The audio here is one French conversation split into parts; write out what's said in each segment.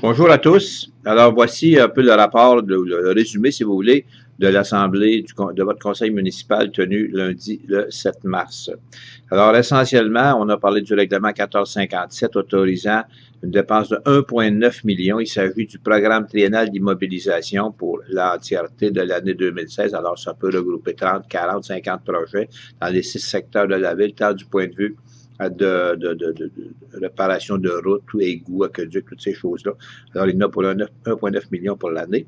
Bonjour à tous. Alors, voici un peu le rapport, le résumé, si vous voulez, de l'Assemblée de votre conseil municipal tenu lundi le 7 mars. Alors, essentiellement, on a parlé du règlement 1457 autorisant une dépense de 1,9 million. Il s'agit du programme triennal d'immobilisation pour l'entièreté de l'année 2016. Alors, ça peut regrouper 30, 40, 50 projets dans les 6 secteurs de la ville, tant du point de vue de réparation de routes, égouts, aqueducs, toutes ces choses-là. Alors, il y en a pour 1,9 million pour l'année.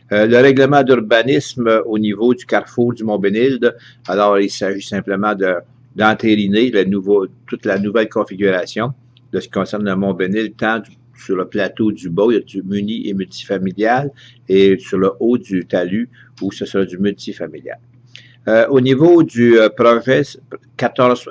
Le règlement d'urbanisme au niveau du carrefour du Mont-Bénilde, alors il s'agit simplement d'entériner toute la nouvelle configuration de ce qui concerne le Mont-Bénilde, tant sur le plateau du bas, il y a du muni et multifamilial, et sur le haut du talus, où ce sera du multifamilial. Au niveau du projet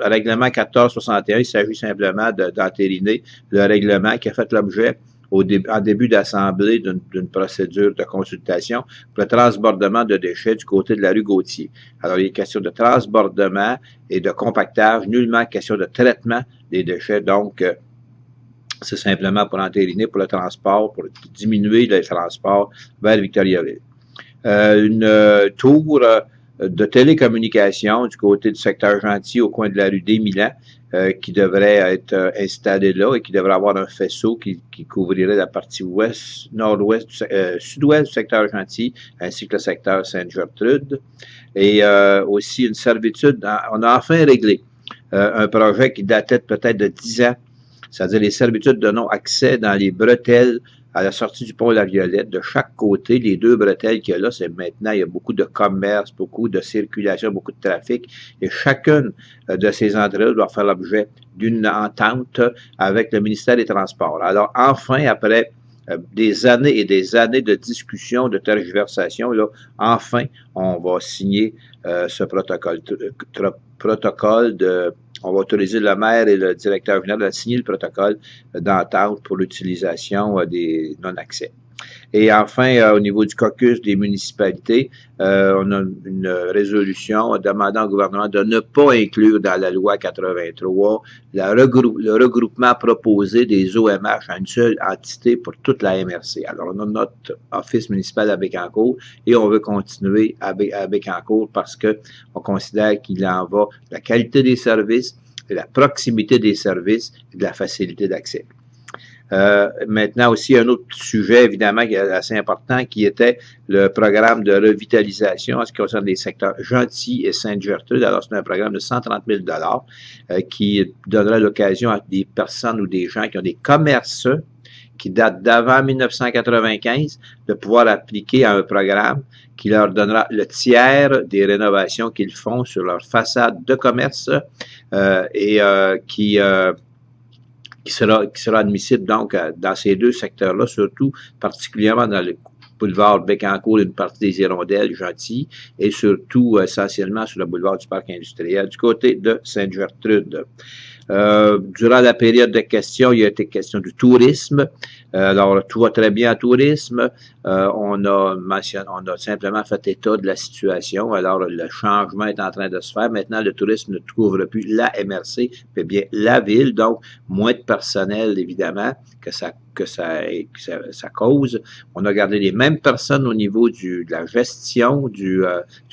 règlement 1461, il s'agit simplement d'entériner le règlement qui a fait l'objet en début d'assemblée d'une procédure de consultation pour le transbordement de déchets du côté de la rue Gauthier. Alors, il est question de transbordement et de compactage, nullement question de traitement des déchets. Donc, c'est simplement pour entériner, pour le transport, pour diminuer le transport vers Victoriaville. Une tour de télécommunication du côté du secteur Gentil au coin de la rue des Milans qui devrait être installé là et qui devrait avoir un faisceau qui couvrirait la partie ouest, nord-ouest, sud-ouest du secteur Gentil ainsi que le secteur Sainte-Gertrude. Et aussi une servitude, on a enfin réglé un projet qui datait peut-être de 10 ans, c'est-à-dire les servitudes de non-accès dans les bretelles à la sortie du pont La Violette, de chaque côté, les deux bretelles qu'il y a là, c'est maintenant, il y a beaucoup de commerce, beaucoup de circulation, beaucoup de trafic, et chacune de ces entrées-là doit faire l'objet d'une entente avec le ministère des Transports. Alors, enfin, après des années et des années de discussion, de tergiversation, là, enfin, on va signer ce protocole on va autoriser le maire et le directeur général à signer le protocole d'entente pour l'utilisation des non-accès. Et enfin, au niveau du caucus des municipalités, on a une résolution demandant au gouvernement de ne pas inclure dans la loi 83 le regroupement proposé des OMH en une seule entité pour toute la MRC. Alors, on a notre office municipal à Bécancour et on veut continuer à Bécancour parce qu'on considère qu'il en va de la qualité des services, de la proximité des services et de la facilité d'accès. Maintenant aussi, un autre sujet, évidemment, qui est assez important, qui était le programme de revitalisation en ce qui concerne les secteurs Gentil et Sainte-Gertrude. Alors, c'est un programme de 130 000 qui donnera l'occasion à des personnes ou des gens qui ont des commerces qui datent d'avant 1995 de pouvoir appliquer à un programme qui leur donnera le tiers des rénovations qu'ils font sur leur façade de commerce qui sera admissible donc dans ces deux secteurs-là, surtout particulièrement dans le boulevard Bécancour, une partie des Hirondelles, Gentil, et surtout essentiellement sur le boulevard du Parc industriel, du côté de Sainte-Gertrude. Durant la période de questions, il y a été question du tourisme. Alors, tout va très bien en tourisme. On a simplement fait état de la situation. Alors, le changement est en train de se faire. Maintenant, le tourisme ne couvre plus la MRC, mais bien la ville. Donc, moins de personnel, évidemment, que ça cause. On a gardé les mêmes personnes au niveau de la gestion, du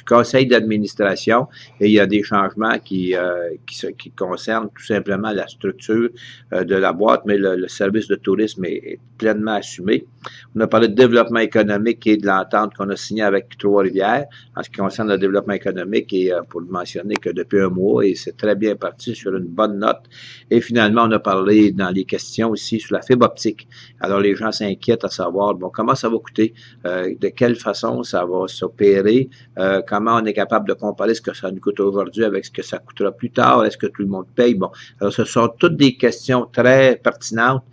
conseil d'administration, et il y a des changements qui concernent tout simplement la structure de la boîte, mais le service de tourisme est pleinement assumé. On a parlé de développement économique et de l'entente qu'on a signée avec Trois-Rivières en ce qui concerne le développement économique, et pour le mentionner que depuis un mois, et c'est très bien parti sur une bonne note. Et finalement, on a parlé dans les questions aussi sur la fibre optique. Alors, les gens s'inquiètent à savoir, bon, comment ça va coûter, de quelle façon ça va s'opérer, comment on est capable de comparer ce que ça nous coûte aujourd'hui avec ce que ça coûtera plus tard, est-ce que tout le monde paye? Bon, alors ce sont toutes des questions très pertinentes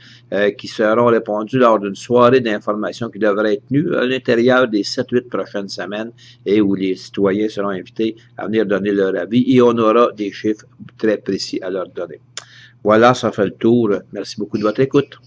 qui seront répondues lors d'une soirée d'information qui devrait être tenue à l'intérieur des 7-8 prochaines semaines et où les citoyens seront invités à venir donner leur avis et on aura des chiffres très précis à leur donner. Voilà, ça fait le tour. Merci beaucoup de votre écoute.